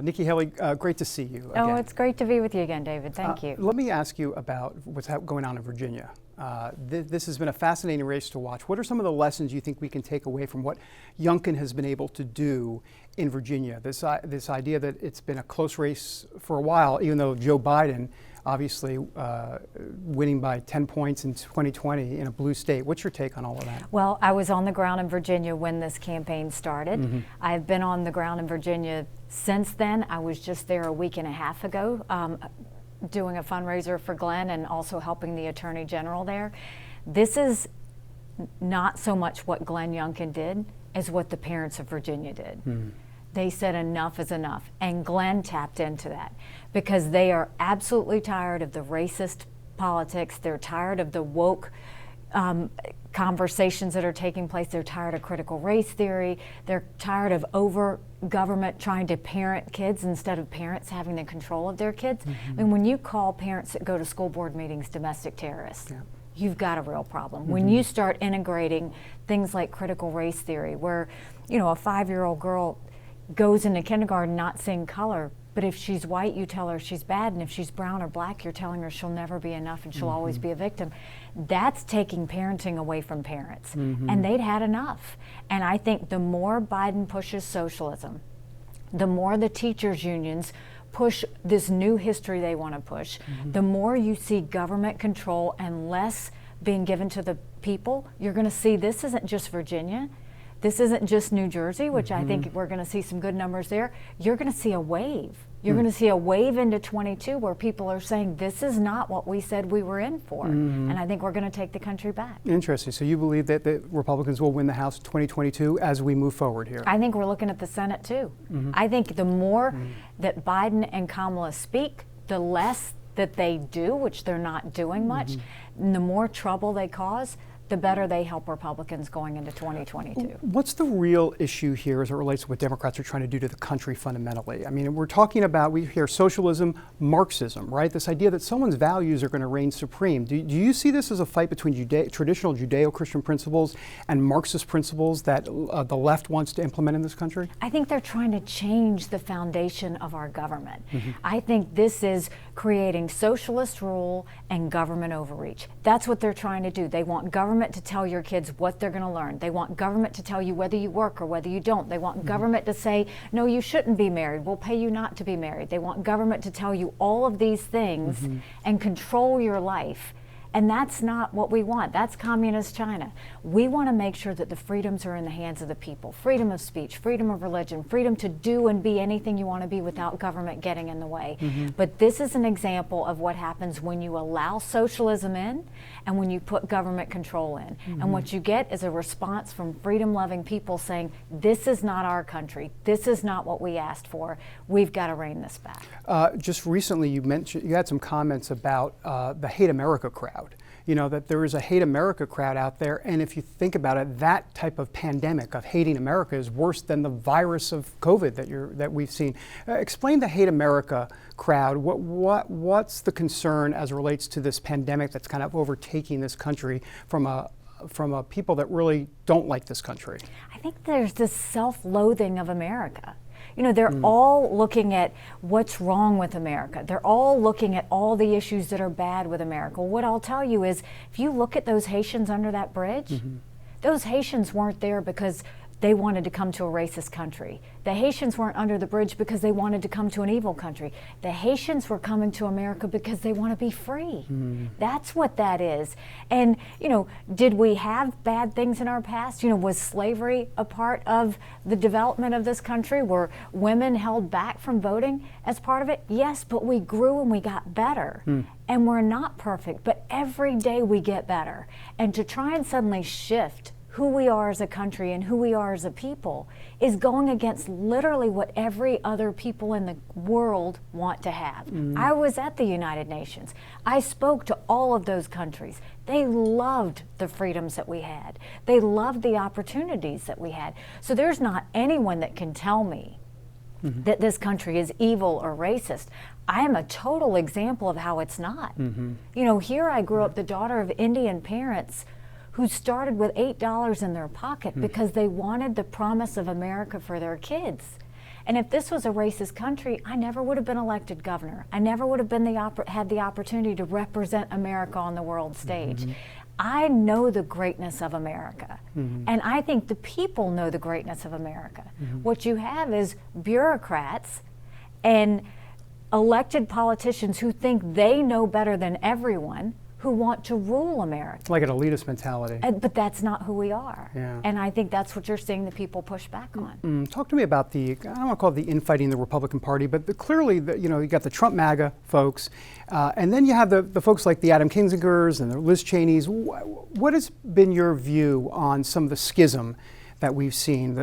Nikki Haley, great to see you again. Oh, it's great to be with you again, David. Thank you. Let me ask you about what's going on in Virginia. This has been a fascinating race to watch. What are some of the lessons you think we can take away from what Youngkin has been able to do in Virginia? This idea that it's been a close race for a while, even though Joe Biden obviously winning by 10 points in 2020 in a blue state. What's your take on all of that? Well, I was on the ground in Virginia when this campaign started. Mm-hmm. I've been on the ground in Virginia since then. I was just there a week and a half ago doing a fundraiser for Glenn and also helping the Attorney General there. This is not so much what Glenn Youngkin did as what the parents of Virginia did. Mm. They said enough is enough, and Glenn tapped into that because they are absolutely tired of the racist politics. They're tired of the woke conversations that are taking place. They're tired of critical race theory. They're tired of over government trying to parent kids instead of parents having the control of their kids. Mm-hmm. I mean, when you call parents that go to school board meetings domestic terrorists, yeah, you've got a real problem. Mm-hmm. When you start integrating things like critical race theory, where, you know, a 5-year-old girl goes into kindergarten not seeing color, but if she's white, you tell her she's bad, and if she's brown or black, you're telling her she'll never be enough and she'll mm-hmm. always be a victim. That's taking parenting away from parents, mm-hmm. and they'd had enough. And I think the more Biden pushes socialism, the more the teachers' unions push this new history they want to push, mm-hmm. the more you see government control and less being given to the people. You're going to see this isn't just Virginia. This isn't just New Jersey, which mm-hmm. I think we're going to see some good numbers there. You're going to see a wave. You're going to see a wave into 22 where people are saying this is not what we said we were in for. Mm-hmm. And I think we're going to take the country back. Interesting. So you believe that the Republicans will win the House in 2022 as we move forward here? I think we're looking at the Senate too. Mm-hmm. I think the more mm-hmm. that Biden and Kamala speak, the less that they do, which they're not doing much, mm-hmm. and the more trouble they cause, the better they help Republicans going into 2022. What's the real issue here as it relates to what Democrats are trying to do to the country fundamentally? I mean, we're talking about, we hear socialism, Marxism, right? This idea that someone's values are going to reign supreme. Do you see this as a fight between traditional Judeo-Christian principles and Marxist principles that the left wants to implement in this country? I think they're trying to change the foundation of our government. Mm-hmm. I think this is creating socialist rule and government overreach. That's what they're trying to do. They want government to tell your kids what they're going to learn. They want government to tell you whether you work or whether you don't. They want mm-hmm. government to say, no, you shouldn't be married. We'll pay you not to be married. They want government to tell you all of these things mm-hmm. and control your life. And that's not what we want. That's communist China. We want to make sure that the freedoms are in the hands of the people. Freedom of speech, freedom of religion, freedom to do and be anything you want to be without government getting in the way. Mm-hmm. But this is an example of what happens when you allow socialism in and when you put government control in. Mm-hmm. And what you get is a response from freedom-loving people saying, this is not our country. This is not what we asked for. We've got to rein this back. Just recently you had some comments about the Hate America crowd. You know, that there is a Hate America crowd out there, and if you think about it, that type of pandemic of hating America is worse than the virus of COVID that we've seen. Explain the Hate America crowd. What's the concern as it relates to this pandemic that's kind of overtaking this country from a people that really don't like this country? I think there's this self-loathing of America. You know, they're all looking at what's wrong with America. They're all looking at all the issues that are bad with America. What I'll tell you is, if you look at those Haitians under that bridge, mm-hmm. those Haitians weren't there because they wanted to come to a racist country. The Haitians weren't under the bridge because they wanted to come to an evil country. The Haitians were coming to America because they want to be free. Mm. That's what that is. And, you know, did we have bad things in our past? You know, was slavery a part of the development of this country? Were women held back from voting as part of it? Yes, but we grew and we got better. Mm. And we're not perfect, but every day we get better. And to try and suddenly shift who we are as a country and who we are as a people is going against literally what every other people in the world want to have. Mm-hmm. I was at the United Nations. I spoke to all of those countries. They loved the freedoms that we had. They loved the opportunities that we had. So there's not anyone that can tell me mm-hmm. that this country is evil or racist. I am a total example of how it's not. Mm-hmm. You know, here I grew up the daughter of Indian parents who started with $8 in their pocket because they wanted the promise of America for their kids. And if this was a racist country, I never would have been elected governor. I never would have been had the opportunity to represent America on the world stage. I know the greatness of America, and I think the people know the greatness of America. What you have is bureaucrats and elected politicians who think they know better than everyone, who want to rule America. It's like an elitist mentality. But that's not who we are. Yeah. And I think that's what you're seeing the people push back on. Talk to me about I don't want to call it the infighting in the Republican Party, but clearly, you got the Trump MAGA folks, and then you have the folks like the Adam Kinzingers and the Liz Cheneys. What has been your view on some of the schism that we've seen?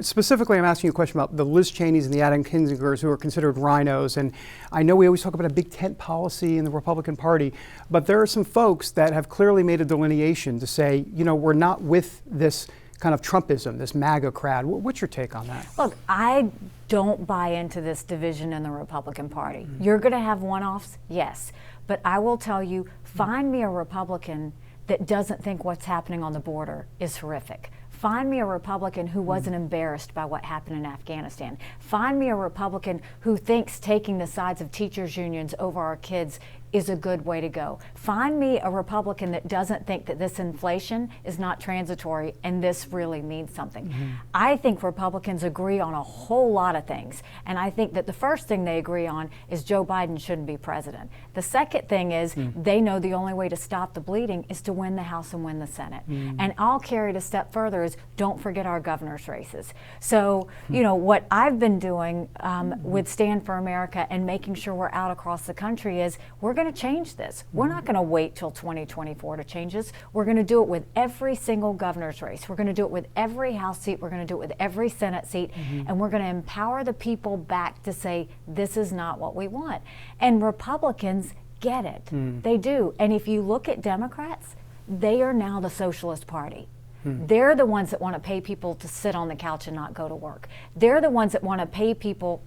Specifically, I'm asking you a question about the Liz Cheneys and the Adam Kinzingers, who are considered rhinos. And I know we always talk about a big tent policy in the Republican Party, but there are some folks that have clearly made a delineation to say, we're not with this kind of Trumpism, this MAGA crowd. What's your take on that? Look, I don't buy into this division in the Republican Party. You're going to have one-offs, yes. But I will tell you, find me a Republican that doesn't think what's happening on the border is horrific. Find me a Republican who wasn't embarrassed by what happened in Afghanistan. Find me a Republican who thinks taking the sides of teachers' unions over our kids is a good way to go. Find me a Republican that doesn't think that this inflation is not transitory and this really means something. I think Republicans agree on a whole lot of things. And I think that the first thing they agree on is Joe Biden shouldn't be president. The second thing is they know the only way to stop the bleeding is to win the House and win the Senate. And I'll carry it a step further is don't forget our governor's races. So, what I've been doing with Stand for America and making sure we're out across the country is we're going to change this. We're not going to wait till 2024 to change this. We're going to do it with every single governor's race. We're going to do it with every House seat. We're going to do it with every Senate seat. And we're going to empower the people back to say, this is not what we want. And Republicans get it. They do. And if you look at Democrats, they are now the Socialist Party. They're the ones that want to pay people to sit on the couch and not go to work. They're the ones that want to pay people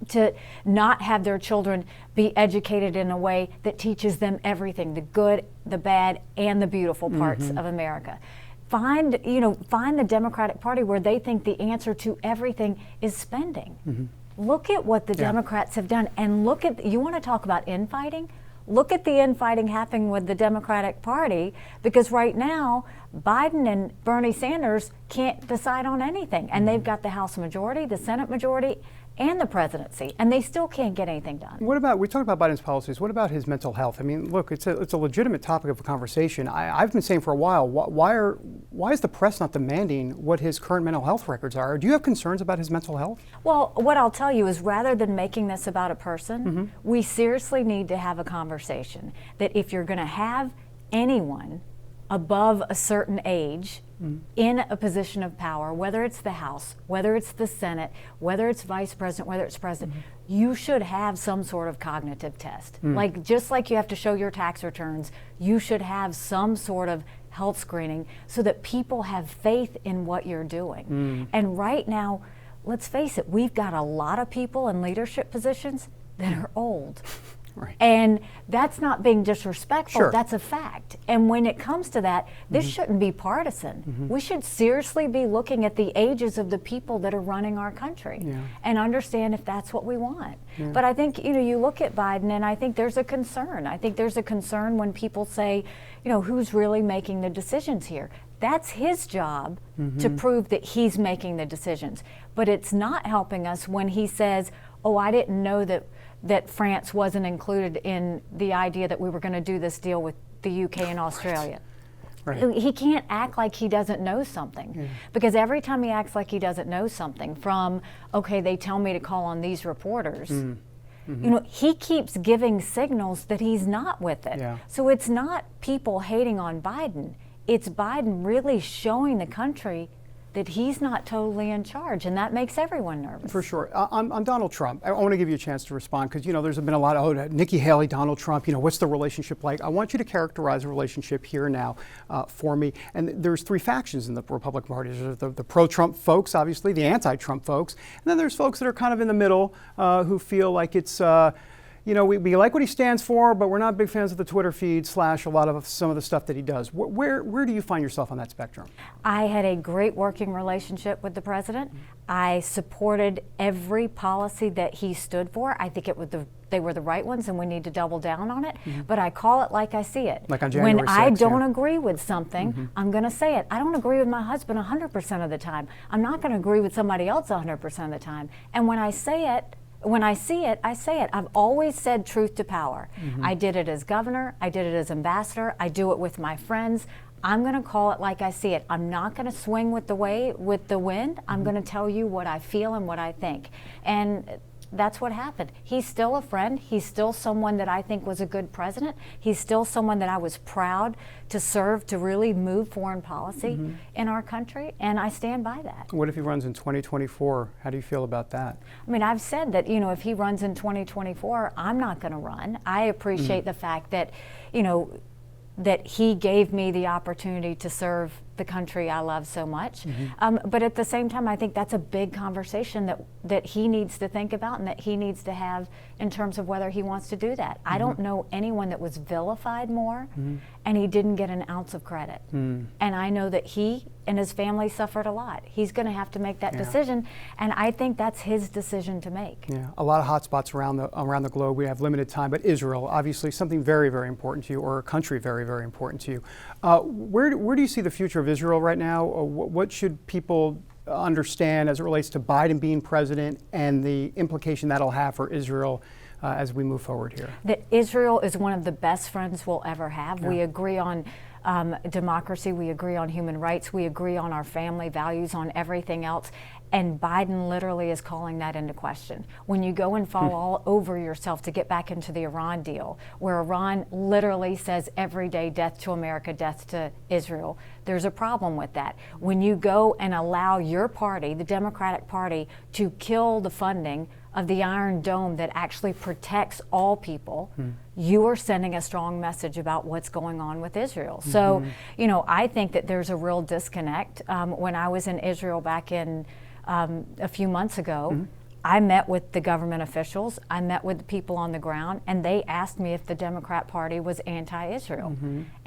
to not have their children be educated in a way that teaches them everything, the good, the bad, and the beautiful parts of America. Find the Democratic Party where they think the answer to everything is spending. Look at what the Democrats have done, and you want to talk about infighting? Look at the infighting happening with the Democratic Party, because right now, Biden and Bernie Sanders can't decide on anything. And they've got the House majority, the Senate majority, and the presidency, and they still can't get anything done. We talked about Biden's policies. What about his mental health? I mean, look, it's a legitimate topic of a conversation. I've been saying for a while, why is the press not demanding what his current mental health records are? Do you have concerns about his mental health? Well, what I'll tell you is rather than making this about a person, we seriously need to have a conversation that if you're going to have anyone above a certain age in a position of power, whether it's the House, whether it's the Senate, whether it's vice president, whether it's president, you should have some sort of cognitive test. Just like you have to show your tax returns, you should have some sort of health screening so that people have faith in what you're doing. And right now, let's face it, we've got a lot of people in leadership positions that are old. Right. And that's not being disrespectful, Sure. That's a fact. And when it comes to that, this shouldn't be partisan. We should seriously be looking at the ages of the people that are running our country and understand if that's what we want. But I think, you look at Biden and I think there's a concern. I think there's a concern when people say, who's really making the decisions here? That's his job to prove that he's making the decisions. But it's not helping us when he says, oh, I didn't know that France wasn't included in the idea that we were going to do this deal with the UK and Australia. Right. He can't act like he doesn't know something, because every time he acts like he doesn't know something, from, okay, they tell me to call on these reporters, he keeps giving signals that he's not with it. So it's not people hating on Biden, it's Biden really showing the country that he's not totally in charge, and that makes everyone nervous. For sure. On Donald Trump, I want to give you a chance to respond, because there's been a lot of, Nikki Haley, Donald Trump, what's the relationship like? I want you to characterize the relationship here now for me. And there's three factions in the Republican Party. There's the pro-Trump folks, obviously, the anti-Trump folks, and then there's folks that are kind of in the middle who feel like it's you know, we like what he stands for, but we're not big fans of the Twitter feed / a lot of some of the stuff that he does. Where do you find yourself on that spectrum? I had a great working relationship with the president. I supported every policy that he stood for. I think they were the right ones, and we need to double down on it. But I call it like I see it. Like on January 6th, when I don't agree with something, I'm going to say it. I don't agree with my husband 100% of the time. I'm not going to agree with somebody else 100% of the time. And when I say it, when I see it, I say it. I've always said truth to power. I did it as governor. I did it as ambassador. I do it with my friends. I'm going to call it like I see it. I'm not going to swing with the wind. I'm going to tell you what I feel and what I think. And that's what happened. He's still a friend. He's still someone that I think was a good president. He's still someone that I was proud to serve to really move foreign policy in our country, and I stand by that. What if he runs in 2024? How do you feel about that? I mean, I've said that, you know, if he runs in 2024, I'm not going to run. I appreciate the fact that, you know, that he gave me the opportunity to serve the country I love so much. But at the same time, I think that's a big conversation that he needs to think about and that he needs to have in terms of whether he wants to do that. I don't know anyone that was vilified more and he didn't get an ounce of credit. And I know that he and his family suffered a lot. He's going to have to make that decision, and I think that's his decision to make. Yeah, a lot of hot spots around the globe. We have limited time, but Israel, obviously something very, very important to you, or a country very, very important to you. Where do you see the future of Israel right now? What should people understand as it relates to Biden being president and the implication that'll have for Israel as we move forward here? That Israel is one of the best friends we'll ever have. We agree on democracy, we agree on human rights, we agree on our family values, on everything else. And Biden literally is calling that into question. When you go and fall all over yourself to get back into the Iran deal, where Iran literally says every day, death to America, death to Israel, there's a problem with that. When you go and allow your party, the Democratic Party, to kill the funding of the Iron Dome that actually protects all people, you are sending a strong message about what's going on with Israel. So, you know, I think that there's a real disconnect. When I was in Israel back in a few months ago, I met with the government officials, I met with the people on the ground, and they asked me if the Democrat Party was anti-Israel.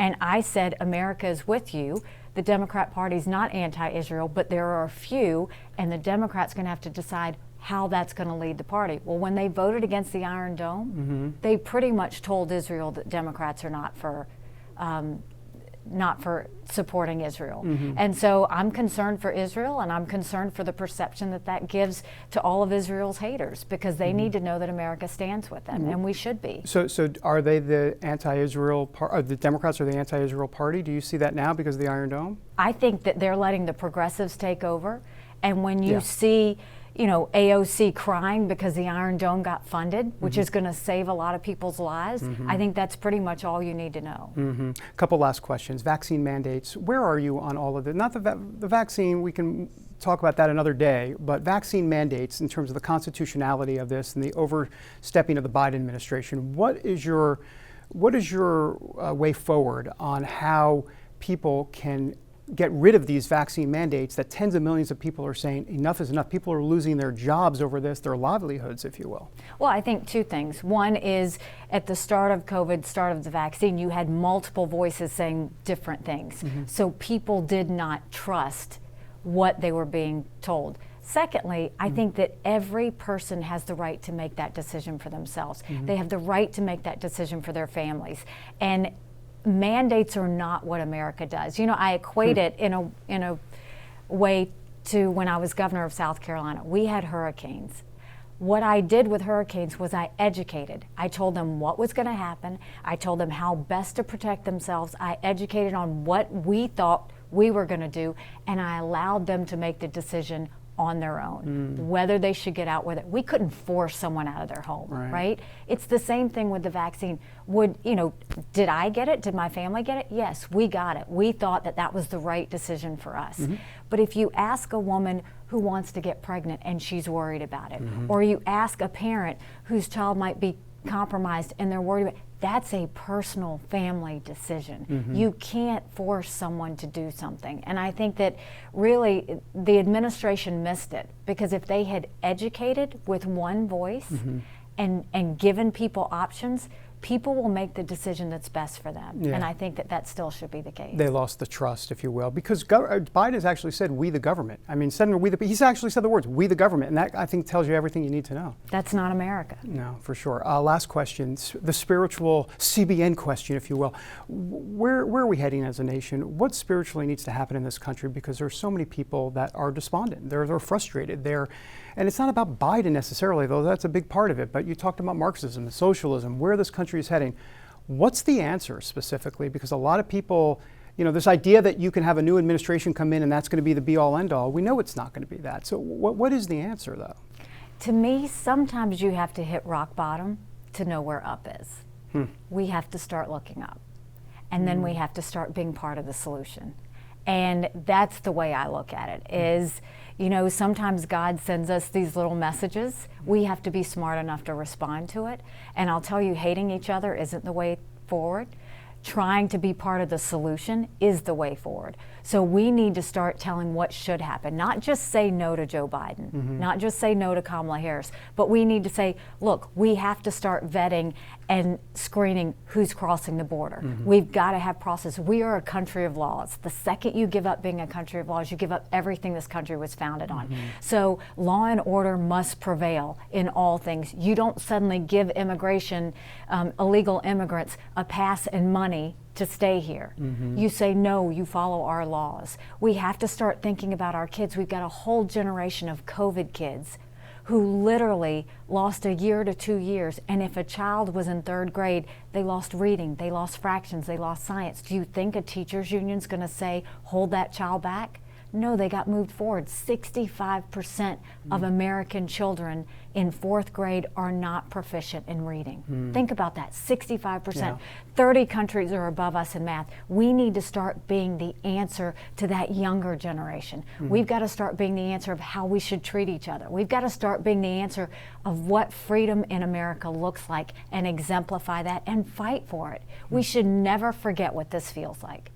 And I said, America is with you. The Democrat Party's not anti-Israel, but there are a few, and the Democrats going to have to decide how that's going to lead the party. Well, when they voted against the Iron Dome, they pretty much told Israel that Democrats are not for supporting Israel. And so I'm concerned for Israel, and I'm concerned for the perception that that gives to all of Israel's haters, because they need to know that America stands with them, and we should be. So are they the anti-Israel the Democrats are the anti-Israel party? Do you see that now because of the Iron Dome? I think that they're letting the progressives take over, and when you see, you know, AOC crying because the Iron Dome got funded, which is going to save a lot of people's lives, I think that's pretty much all you need to know. A couple last questions. Vaccine mandates. Where are you on all of it? Not the vaccine, we can talk about that another day, but vaccine mandates in terms of the constitutionality of this and the overstepping of the Biden administration. What is your way forward on how people can get rid of these vaccine mandates that tens of millions of people are saying enough is enough? People are losing their jobs over this, their livelihoods, if you will. Well, I think two things. One is at the start of COVID, start of the vaccine, you had multiple voices saying different things. So people did not trust what they were being told. Secondly, I think that every person has the right to make that decision for themselves. They have the right to make that decision for their families. And mandates are not what America does. You know, I equate it in a way to when I was governor of South Carolina. We had hurricanes. What I did with hurricanes was I educated. I told them what was going to happen. I told them how best to protect themselves. I educated on what we thought we were going to do, and I allowed them to make the decision on their own, whether they should get out with it. We couldn't force someone out of their home, right? It's the same thing with the vaccine. Did I get it? Did my family get it? Yes, we got it. We thought that that was the right decision for us. But if you ask a woman who wants to get pregnant and she's worried about it, or you ask a parent whose child might be compromised and they're worried about it, that's a personal family decision. You can't force someone to do something. And I think that really the administration missed it, because if they had educated with one voice and given people options, people will make the decision that's best for them. Yeah. And I think that still should be the case. They lost the trust, if you will, because Biden has actually said, "We the government." I mean, he's actually said the words, "We the government," and that, I think, tells you everything you need to know. That's not America. No, for sure. Last question, the spiritual CBN question, if you will. Where are we heading as a nation? What spiritually needs to happen in this country? Because there are so many people that are despondent. They're frustrated. And it's not about Biden necessarily, though that's a big part of it, but you talked about Marxism, socialism, where this country is heading. What's the answer specifically? Because a lot of people, this idea that you can have a new administration come in and that's going to be the be-all, end-all, we know it's not going to be that. So what is the answer, though? To me, sometimes you have to hit rock bottom to know where up is. We have to start looking up. And then we have to start being part of the solution. And that's the way I look at it, is, sometimes God sends us these little messages. We have to be smart enough to respond to it. And I'll tell you, hating each other isn't the way forward. Trying to be part of the solution is the way forward. So we need to start telling what should happen, not just say no to Joe Biden, not just say no to Kamala Harris, but we need to say, look, we have to start vetting and screening who's crossing the border. We've got to have process. We are a country of laws. The second you give up being a country of laws, you give up everything this country was founded on. So law and order must prevail in all things. You don't suddenly give immigration, illegal immigrants, a pass and money to stay here. You say, no, you follow our laws. We have to start thinking about our kids. We've got a whole generation of COVID kids who literally lost a year to 2 years. And if a child was in 3rd grade, they lost reading, they lost fractions, they lost science. Do you think a teachers union's gonna say, hold that child back? No, they got moved forward. 65% of American children in 4th grade are not proficient in reading. Think about that, 65%. Yeah. 30 countries are above us in math. We need to start being the answer to that younger generation. We've got to start being the answer of how we should treat each other. We've got to start being the answer of what freedom in America looks like and exemplify that and fight for it. We should never forget what this feels like.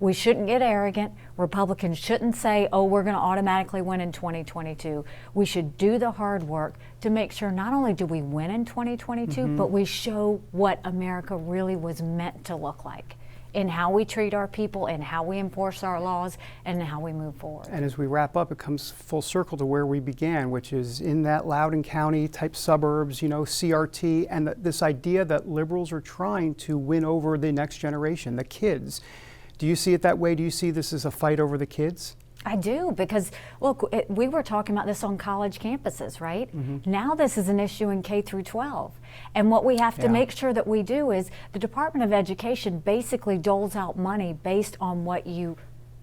We shouldn't get arrogant. Republicans shouldn't say, oh, we're going to automatically win in 2022. We should do the hard work to make sure not only do we win in 2022, but we show what America really was meant to look like in how we treat our people, and how we enforce our laws, and how we move forward. And as we wrap up, it comes full circle to where we began, which is in that Loudoun County type suburbs, CRT, and this idea that liberals are trying to win over the next generation, the kids. Do you see it that way? Do you see this as a fight over the kids? I do, because look, we were talking about this on college campuses, right? Now this is an issue in K through 12. And what we have to make sure that we do is the Department of Education basically doles out money based on what you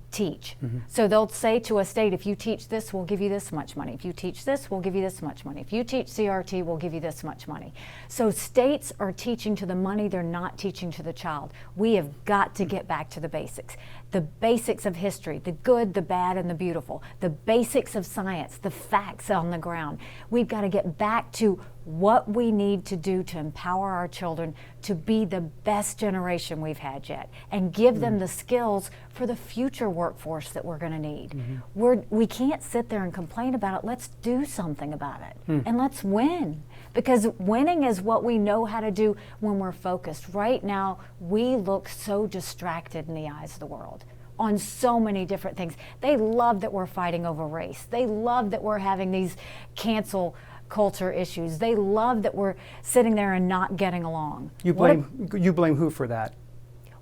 teach. So they'll say to a state, if you teach this, we'll give you this much money. If you teach this, we'll give you this much money. If you teach CRT, we'll give you this much money. So states are teaching to the money, they're not teaching to the child. We have got to get back to the basics. The basics of history, the good, the bad, and the beautiful. The basics of science, the facts on the ground. We've got to get back to what we need to do to empower our children to be the best generation we've had yet, and give them the skills for the future workforce that we're going to need. We can't sit there and complain about it. Let's do something about it, and let's win, because winning is what we know how to do when we're focused. Right now, we look so distracted in the eyes of the world on so many different things. They love that we're fighting over race. They love that we're having these cancel culture issues. They love that we're sitting there and not getting along. You blame who for that?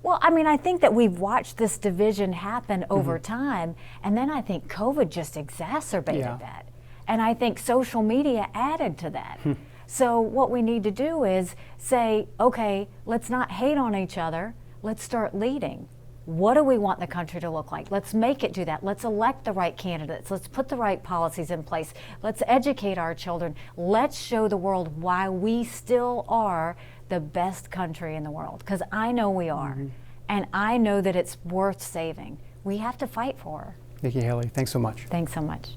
Well, I mean, I think that we've watched this division happen over time, and then I think COVID just exacerbated that. And I think social media added to that. So what we need to do is say, okay, let's not hate on each other. Let's start leading. What do we want the country to look like? Let's make it do that. Let's elect the right candidates. Let's put the right policies in place. Let's educate our children. Let's show the world why we still are the best country in the world, because I know we are. And I know that it's worth saving. We have to fight for her. Nikki Haley, thanks so much. Thanks so much.